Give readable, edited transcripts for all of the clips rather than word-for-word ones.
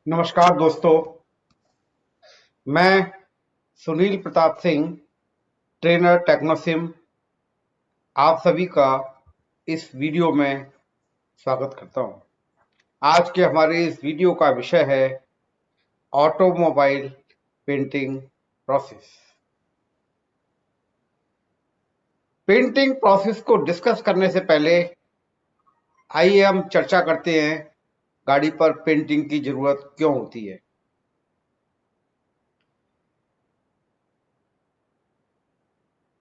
नमस्कार दोस्तों। मैं सुनील प्रताप सिंह, ट्रेनर टेक्नोसिम, आप सभी का इस वीडियो में स्वागत करता हूं। आज के हमारे इस वीडियो का विषय है automobile painting process. Painting process को डिस्कस करने से पहले आइए हम चर्चा करते हैं गाड़ी पर पेंटिंग की जरूरत क्यों होती है।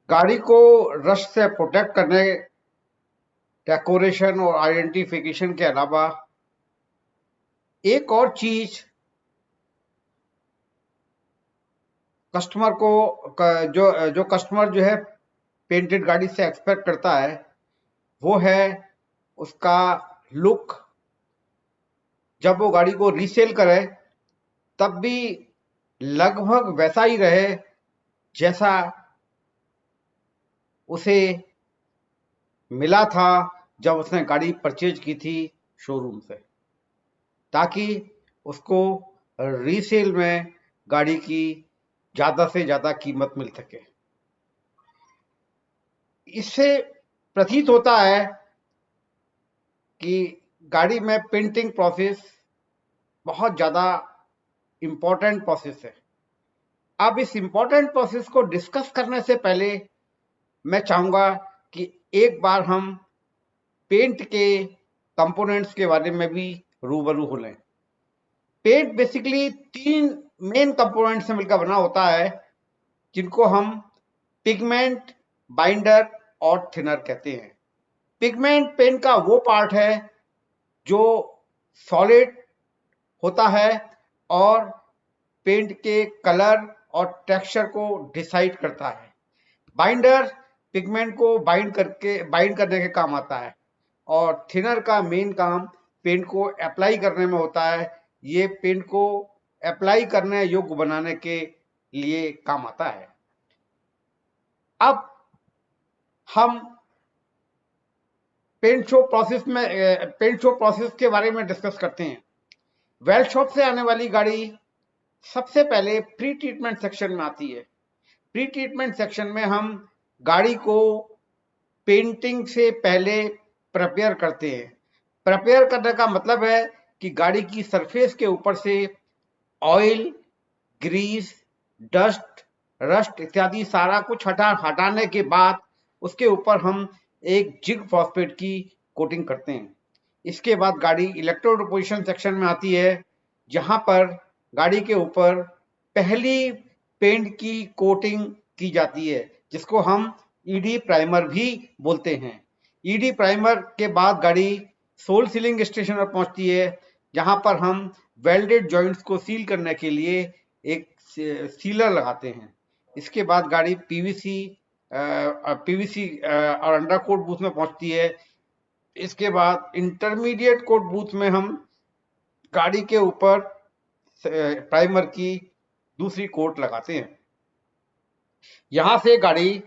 गाड़ी को रस्ट से प्रोटेक्ट करने, डेकोरेशन और आइडेंटिफिकेशन के अलावा एक और चीज कस्टमर को जो कस्टमर जो है पेंटेड गाड़ी से एक्सपेक्ट करता है वो है उसका लुक। जब वो गाड़ी को रीसेल करे तब भी लगभग वैसा ही रहे जैसा उसे मिला था जब उसने गाड़ी परचेज की थी शोरूम से, ताकि उसको रीसेल में गाड़ी की ज्यादा से ज्यादा कीमत मिल सके। इससे प्रतीत होता है कि गाड़ी में पेंटिंग प्रोसेस बहुत ज्यादा इम्पोर्टेंट प्रोसेस है। अब इस इम्पोर्टेंट प्रोसेस को डिस्कस करने से पहले मैं चाहूंगा कि एक बार हम पेंट के कंपोनेंट्स के बारे में भी रूबरू हो लें। पेंट बेसिकली तीन मेन कंपोनेंट से मिलकर बना होता है, जिनको हम पिगमेंट, बाइंडर और थिनर कहते हैं। पिगमेंट पेंट का वो पार्ट है जो सॉलिड होता है और पेंट के कलर और टेक्सचर को डिसाइड करता है। बाइंडर पिगमेंट को बाइंड करने के काम आता है और थिनर का मेन काम पेंट को अप्लाई करने में होता है। ये पेंट को अप्लाई करने योग्य बनाने के लिए काम आता है। अब हम पेंट शो प्रोसेस के बारे में डिस्कस करते हैं। वेल्ड शॉप से आने वाली गाड़ी सबसे पहले प्री ट्रीटमेंट सेक्शन में आती है। प्री ट्रीटमेंट सेक्शन में हम गाड़ी को पेंटिंग से पहले प्रिपेयर करते हैं। प्रिपेयर करने का मतलब है कि गाड़ी की सरफेस के ऊपर से ऑयल, ग्रीस, डस्ट, रस्ट इत्यादि सारा कुछ हटाने के बाद उसके ऊपर हम एक जिंक फॉस्फेट की कोटिंग करते हैं। इसके बाद गाड़ी इलेक्ट्रोड डिपोजिशन सेक्शन में आती है, जहां पर गाड़ी के ऊपर पहली पेंट की कोटिंग की जाती है, जिसको हम ईडी प्राइमर भी बोलते हैं। ईडी प्राइमर के बाद गाड़ी सोल सीलिंग स्टेशन पर पहुंचती है, जहां पर हम वेल्डेड जॉइंट्स को सील करने के लिए एक सीलर लगाते हैं। इसके बाद गाड़ी पीवीसी और अंडर कोट बूथ में पहुंचती है। इसके बाद इंटरमीडिएट कोट बूथ में हम गाड़ी के ऊपर प्राइमर की दूसरी कोट लगाते हैं। यहां से गाड़ी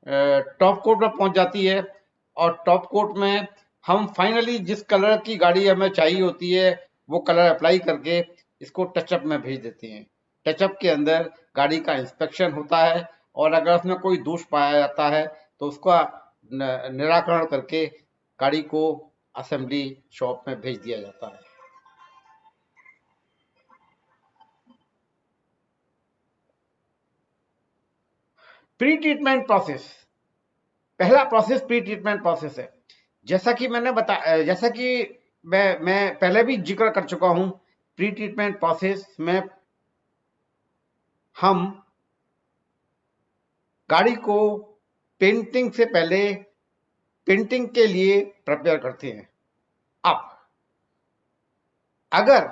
टॉप कोट में पहुंच जाती है और टॉप कोट में हम फाइनली जिस कलर की गाड़ी हमें चाहिए होती है वो कलर अप्लाई करके इसको टचअप में भेज देते हैं। टचअप के अंदर गाड़ी का इंस्पेक्शन होता है और अगर उसमें कोई दोष पाया जाता है तो उसका निराकरण करके गाड़ी को असेंबली शॉप में भेज दिया जाता है। प्री ट्रीटमेंट प्रोसेस, पहला प्रोसेस प्री ट्रीटमेंट प्रोसेस है। जैसा कि मैं पहले भी जिक्र कर चुका हूं, प्री ट्रीटमेंट प्रोसेस में हम गाड़ी को पेंटिंग से पहले पेंटिंग के लिए प्रिपेयर करते हैं। अब अगर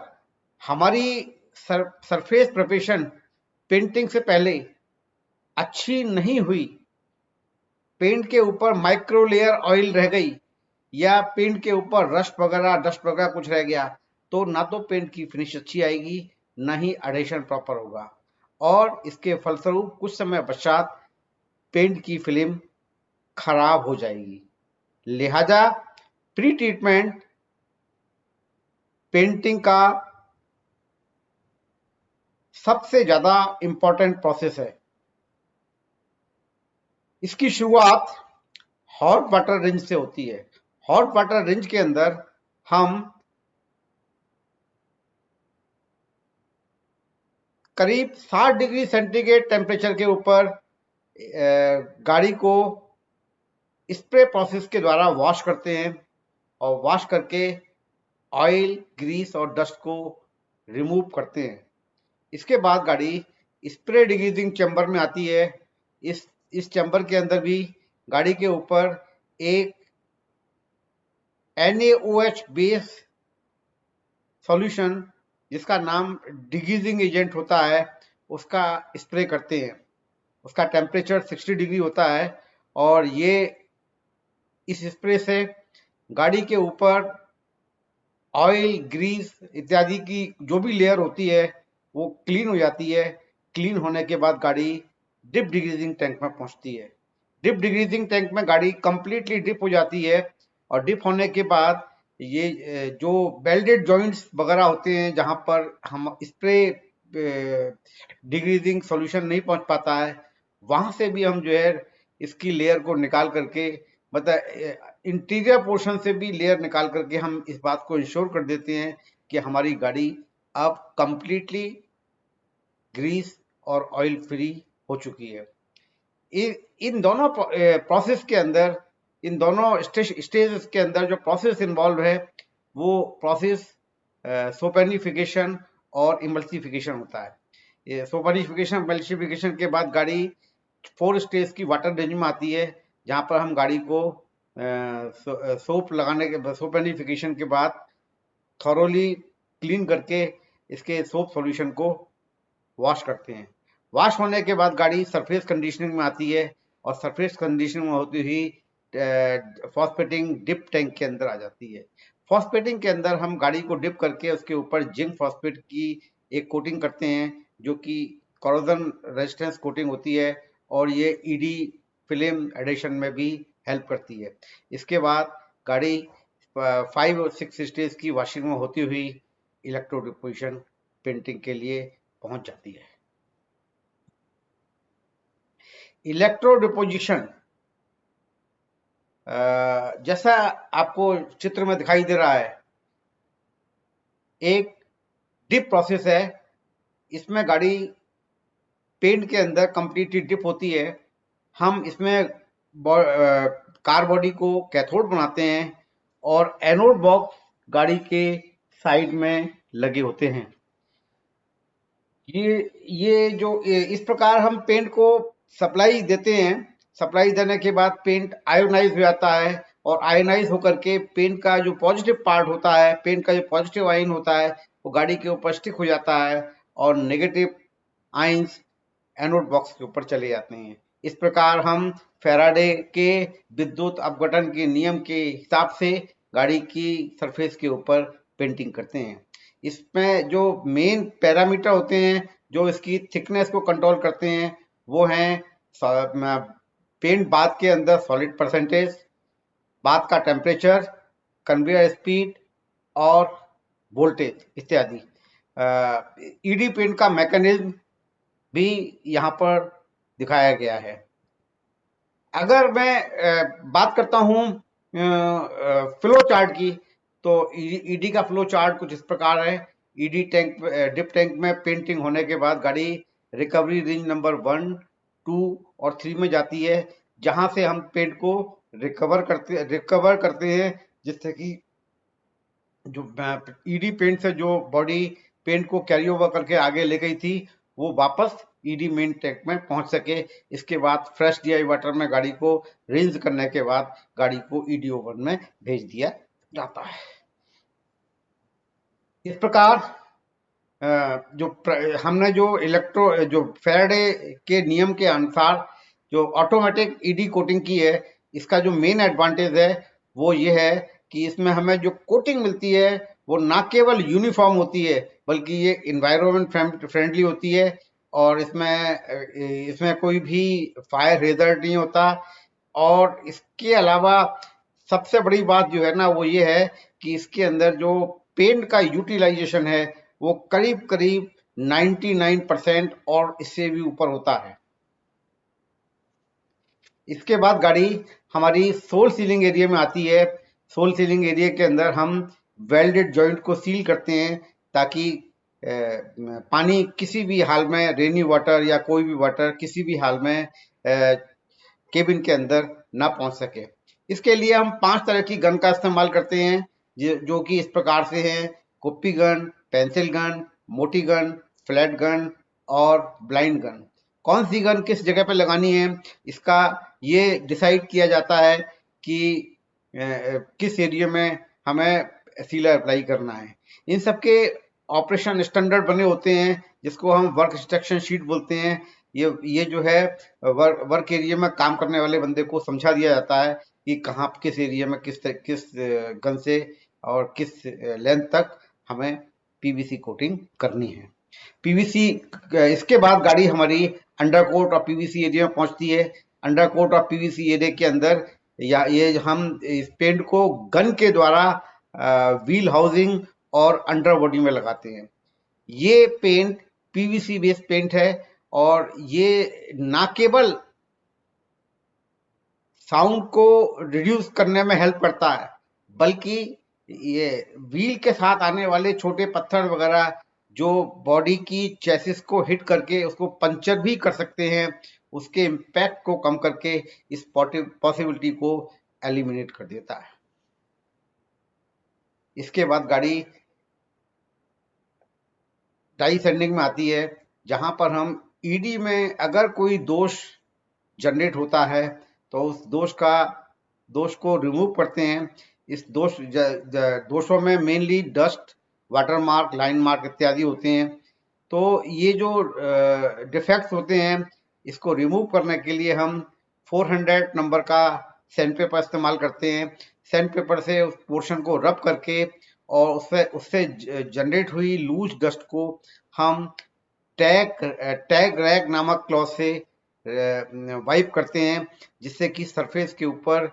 हमारी सरफेस प्रिपरेशन पेंटिंग से पहले अच्छी नहीं हुई, पेंट के ऊपर माइक्रो लेयर ऑयल रह गई या पेंट के ऊपर डस्ट वगैरह कुछ रह गया, तो ना तो पेंट की फिनिश अच्छी आएगी, ना ही एडहेशन प्रॉपर होगा और इसके फलस्वरूप कुछ समय पश्चात पेंट की फिल्म खराब हो जाएगी। लिहाजा प्री ट्रीटमेंट पेंटिंग का सबसे ज्यादा इंपॉर्टेंट प्रोसेस है। इसकी शुरुआत हॉट वाटर रिंज से होती है। हॉट वाटर रिंज के अंदर हम करीब 60 डिग्री सेंटीग्रेड टेम्परेचर के ऊपर गाड़ी को स्प्रे प्रोसेस के द्वारा वॉश करते हैं और वॉश करके ऑयल, ग्रीस और डस्ट को रिमूव करते हैं। इसके बाद गाड़ी स्प्रे डिग्रीजिंग चैम्बर में आती है। इस चैम्बर के अंदर भी गाड़ी के ऊपर एक NaOH बेस सॉल्यूशन जिसका नाम डिग्रीजिंग एजेंट होता है उसका स्प्रे करते हैं। उसका टेम्परेचर 60 डिग्री होता है और ये इस स्प्रे से गाड़ी के ऊपर ऑयल, ग्रीस इत्यादि की जो भी लेयर होती है वो क्लीन हो जाती है। क्लीन होने के बाद गाड़ी डिप डिग्रीजिंग टैंक में पहुंचती है। डिप डिग्रीजिंग टैंक में गाड़ी कंप्लीटली डिप हो जाती है और डिप होने के बाद ये जो वेल्डेड जॉइंट्स वगैरह होते हैं जहां पर हम स्प्रे डिग्रीजिंग सॉल्यूशन नहीं पहुंच पाता है, वहां से भी हम जो है इसकी लेयर को निकाल करके, मतलब इंटीरियर पोर्शन से भी लेयर निकाल करके हम इस बात को इंश्योर कर देते हैं कि हमारी गाड़ी अब कंप्लीटली ग्रीस और ऑयल फ्री हो चुकी है। इन दोनों प्रोसेस के अंदर, इन दोनों स्टेजेस के अंदर जो प्रोसेस इन्वॉल्व है वो प्रोसेस सोपेनिफिकेशन और इमल्सिफिकेशन होता है। ये सोपेनिफिकेशन इमल्सिफिकेशन के बाद गाड़ी 4 स्टेज की वाटर रेंज में आती है जहां पर हम गाड़ी को सोप लगाने के, सोपेनिफिकेशन के बाद थॉरोली क्लीन करके इसके सोप सॉल्यूशन को वॉश करते हैं। वॉश होने के बाद गाड़ी सरफेस कंडीशनिंग में आती है और सरफेस कंडीशनिंग में होती हुई फॉस्फेटिंग डिप टैंक के अंदर आ जाती है। फॉस्फेटिंग के अंदर हम गाड़ी को डिप करके उसके ऊपर जिंक फॉस्फेट की एक कोटिंग करते हैं जो कि कॉरोजन रेजिस्टेंस कोटिंग होती है और ये ईडी फिल्म एडिशन में भी हेल्प करती है। इसके बाद गाड़ी 5 और 6 स्टेज की वॉशिंग में होती हुई इलेक्ट्रो डिपोजिशन पेंटिंग के लिए पहुंच जाती है। इलेक्ट्रो डिपोजिशन जैसा आपको चित्र में दिखाई दे रहा है, एक डिप प्रोसेस है। इसमें गाड़ी पेंट के अंदर कंप्लीटली डिप होती है। हम इसमें कार बॉडी को कैथोड बनाते हैं और एनोड बॉक्स गाड़ी के साइड में लगे होते हैं। ये जो इस प्रकार हम पेंट को सप्लाई देते हैं। सप्लाई देने के बाद पेंट आयोनाइज हो जाता है और आयोनाइज होकर के पेंट का जो पॉजिटिव पार्ट होता है, पेंट का जो पॉजिटिव आयन होता है वो गाड़ी के ऊपर स्टिक हो जाता है और नेगेटिव आयंस एनोड बॉक्स के ऊपर चले जाते हैं। इस प्रकार हम फैराडे के विद्युत अपघटन के नियम के हिसाब से गाड़ी की सरफेस के ऊपर पेंटिंग करते हैं। इसमें जो मेन पैरामीटर होते हैं जो इसकी थिकनेस को कंट्रोल करते हैं वो हैं पेंट बाथ के अंदर सॉलिड परसेंटेज, बाथ का टेम्परेचर, कन्वेयर स्पीड और वोल्टेज इत्यादि। ईडी पेंट का मैकेनिज्म भी यहाँ पर दिखाया गया है। अगर मैं बात करता हूँ फ्लो चार्ट की, तो ईडी का फ्लो चार्ट कुछ इस प्रकार है। ईडी टैंक, डिप टैंक में पेंटिंग होने के बाद गाड़ी रिकवरी रेंज नंबर 1, 2 और 3 में जाती है जहां से हम पेंट को रिकवर करते हैं जिससे कि जो ईडी पेंट से जो बॉडी पेंट को कैरी ओवर करके आगे ले गई थी वो वापस ईडी मेन टैंक में पहुंच सके। इसके बाद फ्रेश डीआई वाटर में गाड़ी को रिंस करने के बाद गाड़ी को ईडी ओवन में भेज दिया जाता है। इस प्रकार हमने जो फैराडे के नियम के अनुसार जो ऑटोमेटिक ईडी कोटिंग की है, इसका जो मेन एडवांटेज है वो ये है कि इसमें हमें जो कोटिंग मिलती है वो ना केवल यूनिफॉर्म होती है बल्कि ये इन्वायरमेंट फ्रेंडली होती है और इसमें कोई भी फायर हैजर्ड नहीं होता। और इसके अलावा सबसे बड़ी बात जो है ना वो ये है कि इसके अंदर जो पेंट का यूटिलाइजेशन है वो करीब करीब 99% और इससे भी ऊपर होता है। इसके बाद गाड़ी हमारी सोल सीलिंग एरिया में आती है। सोल सीलिंग एरिया के अंदर हम वेल्डेड जॉइंट को सील करते हैं ताकि पानी किसी भी हाल में, रेनी वाटर या कोई भी वाटर किसी भी हाल में केबिन के अंदर ना पहुंच सके। इसके लिए हम 5 तरह की गन का इस्तेमाल करते हैं, जो कि इस प्रकार से हैं: कुप्पी गन, पेंसिल गन, मोटी गन, फ्लैट गन और ब्लाइंड गन। कौन सी गन किस जगह पे लगानी है, इसका ये डिसाइड किया जाता है कि किस एरिया में हमें सीलर अप्लाई करना है। इन सबके ऑपरेशन स्टैंडर्ड बने होते हैं, जिसको हम वर्क इंस्ट्रक्शन शीट बोलते हैं। ये जो है वर्क एरिया में काम करने वाले बंदे को समझा दिया जाता है कि कहाँ किस एरिया में किस गन से और किस लेंथ तक हमें पीवीसी कोटिंग करनी है। पीवीसी, इसके बाद गाड़ी हमारी अंडरकोट और पीवीसी एरिया में पहुंचती है। अंडरकोट और पीवीसी एरिया के अंदर या ये हम इस पेंट को गन के द्वारा व्हील हाउसिंग और अंडर बॉडी में लगाते हैं। ये पेंट पीवीसी बेस्ड पेंट है और ये ना केवल साउंड को रिड्यूस करने में हेल्प करता है, बल्कि ये व्हील के साथ आने वाले छोटे पत्थर वगैरह जो बॉडी की चेसिस को हिट करके उसको पंचर भी कर सकते हैं, उसके इम्पैक्ट को कम करके इस पॉसिबिलिटी को एलिमिनेट कर देता है। इसके बाद गाड़ी डाई सेंडिंग में आती है, जहां पर हम ईडी में अगर कोई दोष जनरेट होता है तो उस दोष को रिमूव करते हैं। इस दोषों में mainly dust, water mark, line mark इत्यादि होते हैं। तो ये जो डिफेक्ट्स होते हैं, इसको रिमूव करने के लिए हम 400 नंबर का सैंड पेपर इस्तेमाल करते हैं। सैंड पेपर से उस पोर्शन को रब करके और उससे जनरेट हुई लूज डस्ट को हम टैग रैग नामक क्लॉथ से वाइप करते हैं, जिससे कि सरफेस के ऊपर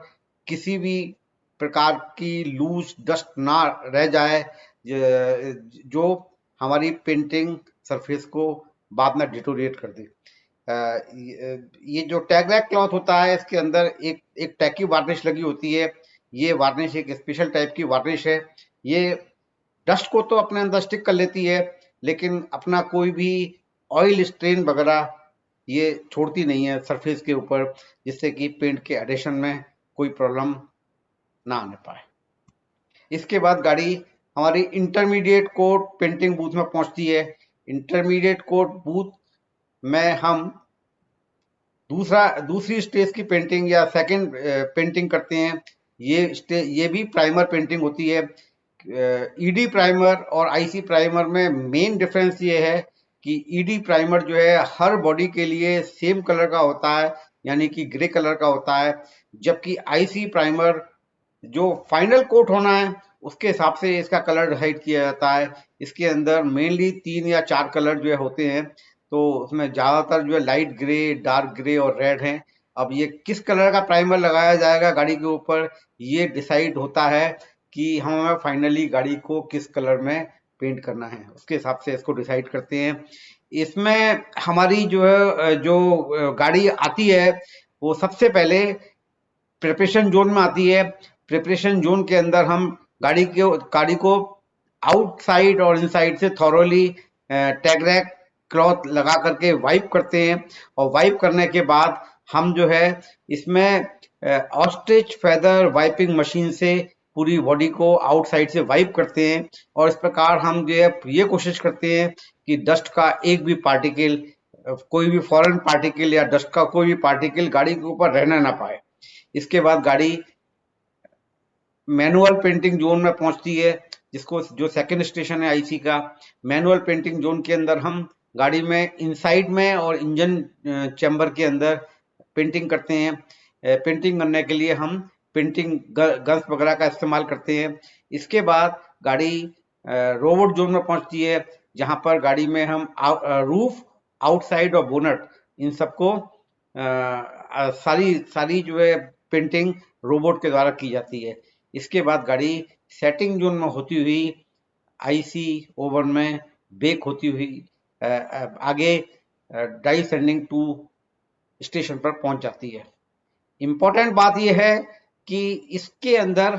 किसी भी प्रकार की लूज डस्ट ना रह जाए, जो हमारी पेंटिंग सरफेस को बाद में डिटोरिएट कर दे। ये जो टैग रैग क्लॉथ होता है, इसके अंदर एक टैकी वार्निश लगी होती है। ये वार्निश एक स्पेशल टाइप की वार्निश है। ये डस्ट को तो अपने अंदर स्टिक कर लेती है, लेकिन अपना कोई भी ऑयल स्ट्रेन वगैरह ये छोड़ती नहीं है सरफेस के ऊपर, जिससे कि पेंट के एडिशन में कोई प्रॉब्लम ना आने पाए। इसके बाद गाड़ी हमारी इंटरमीडिएट कोट पेंटिंग बूथ में पहुंचती है। इंटरमीडिएट कोट बूथ में हम दूसरी स्टेज की पेंटिंग या सेकंड पेंटिंग करते हैं। ये भी प्राइमर पेंटिंग होती है। ईडी प्राइमर और आईसी प्राइमर में मेन डिफरेंस ये है कि ईडी प्राइमर जो है हर बॉडी के लिए सेम कलर का होता है, यानी कि ग्रे कलर का होता है, जबकि आईसी प्राइमर जो फाइनल कोट होना है उसके हिसाब से इसका कलर डिसाइड किया जाता है। इसके अंदर मेनली 3 या 4 कलर जो है होते हैं, तो उसमें ज्यादातर जो है लाइट ग्रे, डार्क ग्रे और रेड हैं। अब ये किस कलर का प्राइमर लगाया जाएगा गाड़ी के ऊपर, ये डिसाइड होता है कि हमें फाइनली गाड़ी को किस कलर में पेंट करना है, उसके हिसाब से इसको डिसाइड करते हैं। इसमें हमारी जो है जो गाड़ी आती है वो सबसे पहले प्रिपरेशन जोन में आती है। प्रिपरेशन जोन के अंदर हम गाड़ी को आउटसाइड और इनसाइड से थॉरोली टैग रैग क्लॉथ लगा करके वाइप करते हैं, और वाइप करने के बाद हम जो है इसमें ऑस्ट्रिच फेदर वाइपिंग मशीन से पूरी बॉडी को आउटसाइड से वाइप करते हैं। और इस प्रकार हम जो है ये कोशिश करते हैं कि डस्ट का एक भी पार्टिकल, कोई भी फॉरेन पार्टिकल या डस्ट का कोई भी पार्टिकल गाड़ी के ऊपर रहना ना पाए। इसके बाद गाड़ी मैनुअल पेंटिंग जोन में पहुंचती है, जो सेकंड स्टेशन है आईसी का। मैनुअल पेंटिंग जोन के अंदर हम गाड़ी में इनसाइड में और इंजन चैम्बर के अंदर पेंटिंग करते हैं। पेंटिंग करने के लिए हम पेंटिंग गन्स वगैरह का इस्तेमाल करते हैं। इसके बाद गाड़ी रोबोट जोन में पहुंचती है, जहां पर गाड़ी में हम रूफ, आउटसाइड और बोनट, इन सबको सारी जो है पेंटिंग रोबोट के द्वारा की जाती है। इसके बाद गाड़ी सेटिंग जोन में होती हुई आईसी ओवन में बेक होती हुई आगे डाई सेंडिंग टू स्टेशन पर पहुंच जाती है। इंपॉर्टेंट बात यह है कि इसके अंदर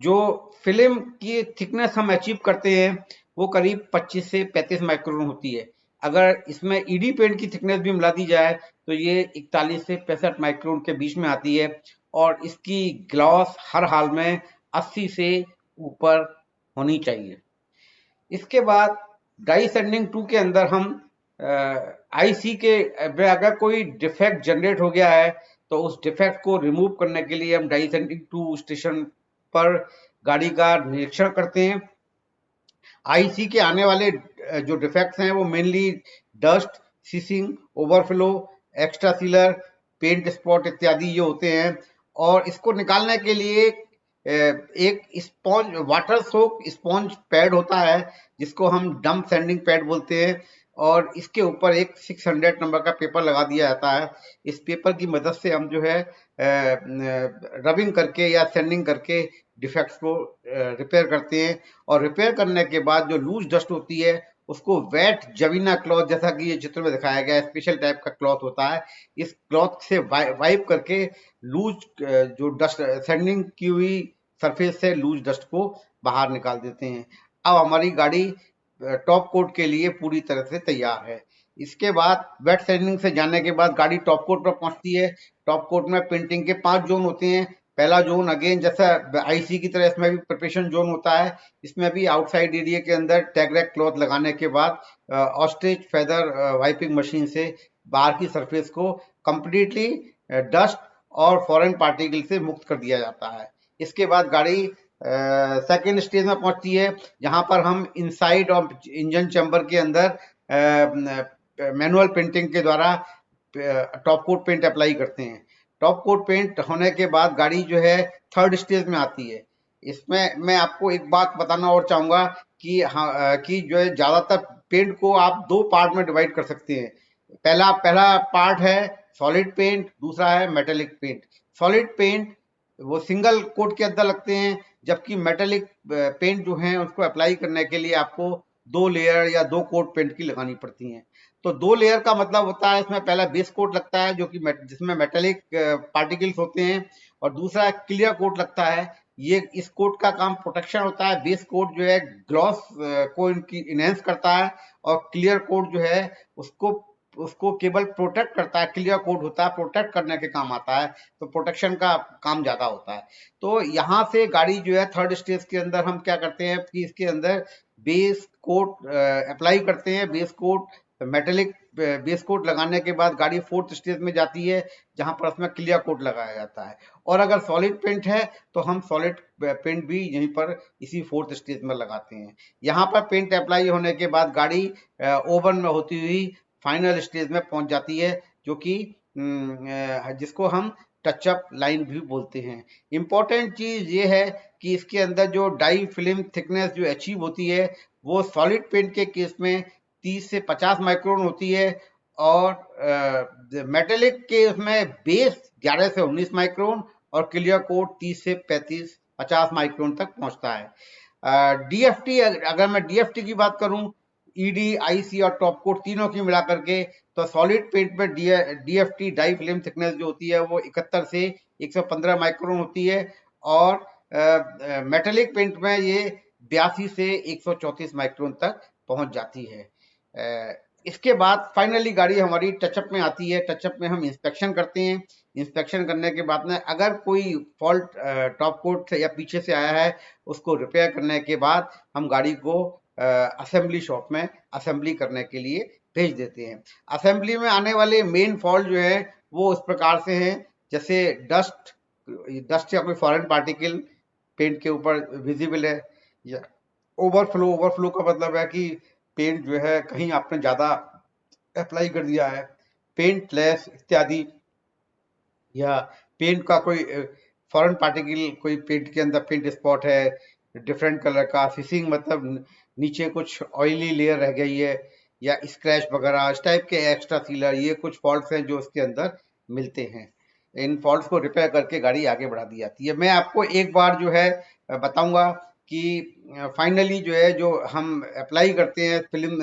जो फिल्म की थिकनेस हम अचीव करते हैं वो करीब 25 से 35 माइक्रोन होती है। अगर इसमें ईडी पेंट की थिकनेस भी मिला दी जाए तो ये 41 से 65 माइक्रोन के बीच में आती है और इसकी ग्लॉस हर हाल में 80 से ऊपर होनी चाहिए। इसके बाद डाई सेंडिंग 2 के अंदर हम आईसी के अगर कोई डिफेक्ट जनरेट हो गया है तो उस डिफेक्ट को रिमूव करने के लिए हम डाई सेंडिंग 2 स्टेशन पर गाड़ी का निरीक्षण करते हैं। आईसी के आने वाले जो डिफेक्ट्स हैं वो mainly dust, sissing, overflow, extra sealer, paint spot इत्यादि ये होते हैं और इसको निकालने के लिए एक स्पॉन्ज, वाटर सोक स्पॉन्ज पैड होता है जिसको हम डंप सैंडिंग पैड बोलते हैं और इसके ऊपर एक 600 नंबर का पेपर लगा दिया जाता है। इस पेपर की मदद से हम जो है रबिंग करके या सैंडिंग करके डिफेक्ट्स को रिपेयर करते हैं और रिपेयर करने के बाद जो लूज डस्ट होती है उसको वेट जवीना क्लॉथ, जैसा कि ये चित्र में दिखाया गया है, स्पेशल टाइप का क्लॉथ होता है, इस क्लॉथ से वाइप करके लूज जो डस्ट सैंडिंग की हुई सरफेस से लूज डस्ट को बाहर निकाल देते हैं। अब हमारी गाड़ी टॉप कोट के लिए पूरी तरह से तैयार है। इसके बाद वेट सैंडिंग से जाने के बाद गाड़ी टॉप कोट पर पहुंचती है। टॉप कोट में पेंटिंग के 5 जोन होते हैं। पहला जोन अगेन जैसा आईसी की तरह इसमें भी प्रिपरेशन जोन होता है। इसमें भी आउटसाइड एरिया के अंदर टैगरैक क्लॉथ लगाने के बाद ऑस्ट्रिच फेदर वाइपिंग मशीन से बाहर की सरफेस को कंप्लीटली डस्ट और फॉरेन पार्टिकल से मुक्त कर दिया जाता है। इसके बाद गाड़ी सेकेंड स्टेज में पहुंचती है जहां पर हम इनसाइड और इंजन चैम्बर के अंदर मैनुअल पेंटिंग के द्वारा टॉप कोट पेंट अप्लाई करते हैं। टॉप कोट पेंट होने के बाद गाड़ी जो है थर्ड स्टेज में आती है। इसमें मैं आपको एक बात बताना और चाहूंगा कि कि जो है ज्यादातर पेंट को आप 2 पार्ट में डिवाइड कर सकते हैं। पहला पार्ट है सॉलिड पेंट, दूसरा है मेटेलिक पेंट। सॉलिड पेंट वो सिंगल कोट के अंदर लगते हैं, जबकि मेटेलिक पेंट जो है उसको अप्लाई करने के लिए आपको 2 लेयर या 2 कोट पेंट की लगानी पड़ती हैं। तो 2 लेयर का मतलब होता है इसमें पहला बेस कोट लगता है जो कि जिसमें मेटेलिक पार्टिकल्स होते हैं और दूसरा क्लियर कोट लगता है। ये इस कोट का काम प्रोटेक्शन होता है। बेस कोट जो है ग्लॉस को इनकी इनहेंस करता है और क्लियर कोट जो है उसको केवल प्रोटेक्ट करता है। क्लियर कोट होता है प्रोटेक्ट करने के काम आता है, तो प्रोटेक्शन का काम ज्यादा होता है। तो यहाँ से गाड़ी जो है थर्ड स्टेज के अंदर हम क्या करते हैं कि इसके अंदर बेस कोट अप्लाई करते हैं। Base coat metallic base coat लगाने के बाद गाड़ी फोर्थ स्टेज में जाती है जहां पर उसमें क्लियर कोट लगाया जाता है और अगर सॉलिड पेंट है तो हम सॉलिड पेंट भी यहीं पर इसी फोर्थ स्टेज में लगाते हैं। यहाँ पर पेंट अप्लाई होने के बाद गाड़ी ओवन में होती हुई फाइनल स्टेज में पहुंच जाती है जो कि जिसको हम टचअप लाइन भी बोलते हैं। इंपॉर्टेंट चीज ये है कि इसके अंदर जो डाई फिल्म थिकनेस जो अचीव होती है वो सॉलिड पेंट के केस में 30 से 50 माइक्रोन होती है और मेटेलिक के उसमें बेस 11 से 19 माइक्रोन और क्लियर कोट 30 से 50 माइक्रोन तक पहुंचता है। डीएफटी, अगर मैं डीएफटी की बात करूं, ईडी, आईसी और टॉप कोट तीनों की मिला करके, तो सॉलिड पेंट में डीएफटी डाई फिल्म थिकनेस जो होती है वो 71 से 115 माइक्रोन होती है और मेटेलिक पेंट में ये 82 से 134 माइक्रोन तक पहुंच जाती है। इसके बाद फाइनली गाड़ी हमारी टचअप में आती है। टचअप में हम इंस्पेक्शन करते हैं। इंस्पेक्शन करने के बाद में अगर कोई फॉल्ट टॉप कोट से या पीछे से आया है उसको रिपेयर करने के बाद हम गाड़ी को असेंबली शॉप में असेंबली करने के लिए भेज देते हैं। असेंबली में आने वाले मेन फॉल्ट जो है वो इस प्रकार से हैं, जैसे डस्ट या कोई फॉरेन पार्टिकल पेंट के ऊपर विजिबल है, या ओवरफ्लो का मतलब है कि पेंट जो है कहीं आपने ज्यादा अप्लाई कर दिया है, पेंट लेस इत्यादि, या पेंट का कोई फॉरेन पार्टिकल कोई पेंट के अंदर पेंट स्पॉट है डिफरेंट कलर का, फिशिंग मतलब नीचे कुछ ऑयली लेयर रह गई है या स्क्रैच वगैरह, इस टाइप के एक्स्ट्रा सीलर, ये कुछ फॉल्ट्स हैं जो इसके अंदर मिलते हैं। इन फॉल्ट्स को रिपेयर करके गाड़ी आगे बढ़ा दी जाती है। मैं आपको एक बार जो है बताऊंगा कि फाइनली जो है जो हम अप्लाई करते हैं फिल्म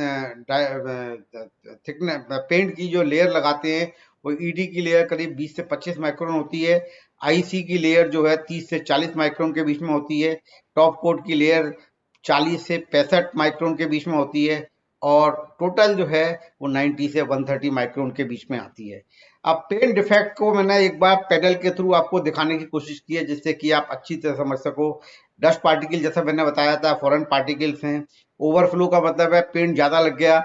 थिकनेस पेंट की जो लेयर लगाते हैं वो ईडी की लेयर करीब 20 से 25 माइक्रोन होती है। आईसी की लेयर जो है 30 से 40 माइक्रोन के बीच में होती है। टॉप कोट की लेयर 40 से 65 माइक्रोन के बीच में होती है और टोटल जो है वो 90 से 130 माइक्रोन के बीच में आती है। अब पेंट डिफेक्ट को मैंने एक बार पैनल के थ्रू आपको दिखाने की कोशिश की है जिससे कि आप अच्छी तरह समझ सको। डस्ट पार्टिकल जैसा मैंने बताया था फॉरेन पार्टिकल्स हैं। ओवरफ्लो का मतलब है पेंट ज्यादा लग गया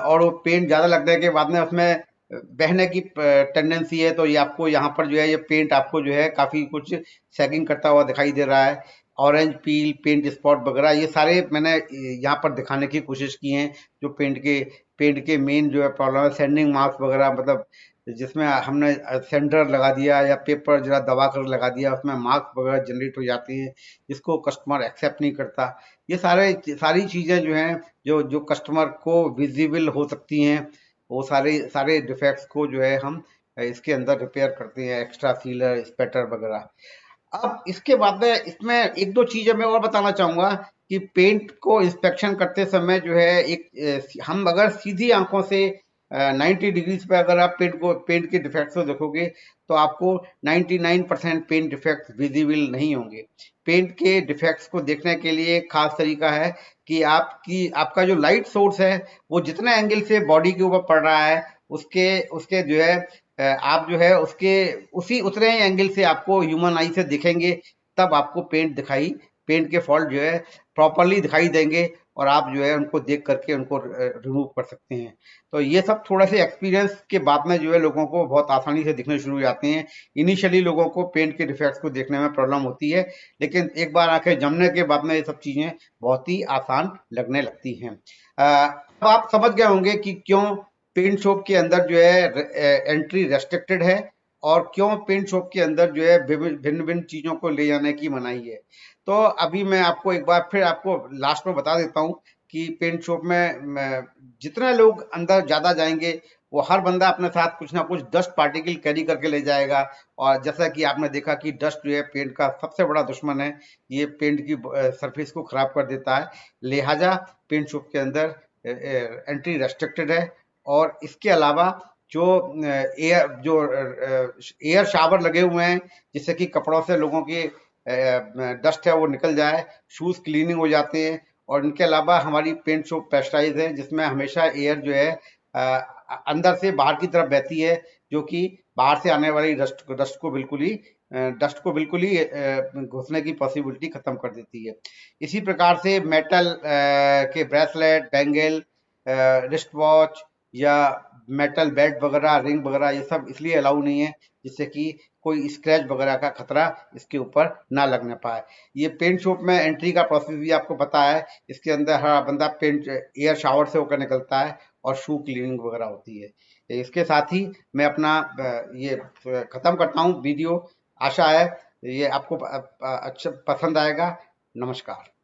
और वो पेंट ज्यादा लगने के बाद में उसमें बहने की टेंडेंसी है, तो ये आपको यहाँ पर जो है ये पेंट आपको जो है काफी कुछ सैगिंग करता हुआ दिखाई दे रहा है। ऑरेंज पील, पेंट स्पॉट वगैरह ये सारे मैंने यहाँ पर दिखाने की कोशिश की है। जो पेंट के मेन जो है प्रॉब्लम है सैंडिंग मार्क्स वगैरह, मतलब जिसमें हमने सेंडर लगा दिया या पेपर जरा दबा कर लगा दिया उसमें मार्क्स वगैरह जनरेट हो जाती हैं जिसको कस्टमर एक्सेप्ट नहीं करता। ये सारी चीजें जो हैं जो जो कस्टमर को विजिबल हो सकती हैं, वो सारे सारे डिफेक्ट्स को जो है हम इसके अंदर रिपेयर करते हैं, एक्स्ट्रा सीलर, स्पेटर वगैरह। अब इसके बाद में इसमें एक दो चीजें मैं और बताना चाहूंगा कि पेंट को इंस्पेक्शन करते समय जो है हम अगर सीधी आंखों से 90 डिग्रीज पे अगर आप पेंट के डिफेक्ट्स को देखोगे तो आपको 99% पेंट डिफेक्ट्स विजिबल नहीं होंगे। पेंट के डिफेक्ट्स को देखने के लिए एक खास तरीका है कि आपका जो लाइट सोर्स है वो जितने एंगल से बॉडी के ऊपर पड़ रहा है उसके उसके जो है आप जो है उसके उसी उतने ही एंगल से आपको ह्यूमन आई से दिखेंगे, तब आपको पेंट के फॉल्ट जो है प्रॉपरली दिखाई देंगे और आप जो है उनको देख करके उनको रिमूव कर सकते हैं। तो ये सब थोड़ा से एक्सपीरियंस के बाद में जो है लोगों को बहुत आसानी से दिखने शुरू हो जाते हैं। इनिशियली लोगों को पेंट के डिफेक्ट्स को देखने में प्रॉब्लम होती है, लेकिन एक बार आंखें जमने के बाद में ये सब चीजें बहुत ही आसान लगने लगती हैं। अब आप समझ गए होंगे कि क्यों पेंट शॉप के अंदर जो है एंट्री रेस्ट्रिक्टेड है और क्यों पेंट शॉप के अंदर जो है भिन्न भिन्न चीजों को ले जाने की मनाही है। तो अभी मैं आपको एक बार फिर आपको लास्ट में बता देता हूँ कि पेंट शॉप में जितने लोग अंदर ज्यादा जाएंगे वो हर बंदा अपने साथ कुछ ना कुछ डस्ट पार्टिकल कैरी करके ले जाएगा। और जैसा कि आपने देखा कि डस्ट जो है पेंट का सबसे बड़ा दुश्मन है, ये पेंट की सरफेस को खराब कर देता है। लिहाजा पेंट शॉप के अंदर एंट्री रेस्ट्रिक्टेड है। और इसके अलावा जो एयर शावर लगे हुए हैं जिससे कि कपड़ों से लोगों की डस्ट है वो निकल जाए, शूज क्लीनिंग हो जाते हैं। और इनके अलावा हमारी पेंट शॉप प्रेशराइज है जिसमें हमेशा एयर जो है अंदर से बाहर की तरफ बहती है, जो कि बाहर से आने वाली डस्ट को बिल्कुल ही घुसने की पॉसिबिलिटी खत्म कर देती है। इसी प्रकार से मेटल के ब्रेसलेट, बैंगल, रिस्ट वॉच या मेटल बेल्ट वगैरह, रिंग वगैरह ये सब इसलिए अलाउ नहीं है जिससे कि कोई स्क्रैच वगैरह का खतरा इसके ऊपर ना लगने पाए। ये पेंट शॉप में एंट्री का प्रोसेस भी आपको पता है। इसके अंदर हर बंदा पेंट एयर शावर से होकर निकलता है और शू क्लीनिंग वगैरह होती है। इसके साथ ही मैं अपना ये खत्म करता हूँ वीडियो। आशा है ये आपको अच्छा पसंद आएगा। नमस्कार।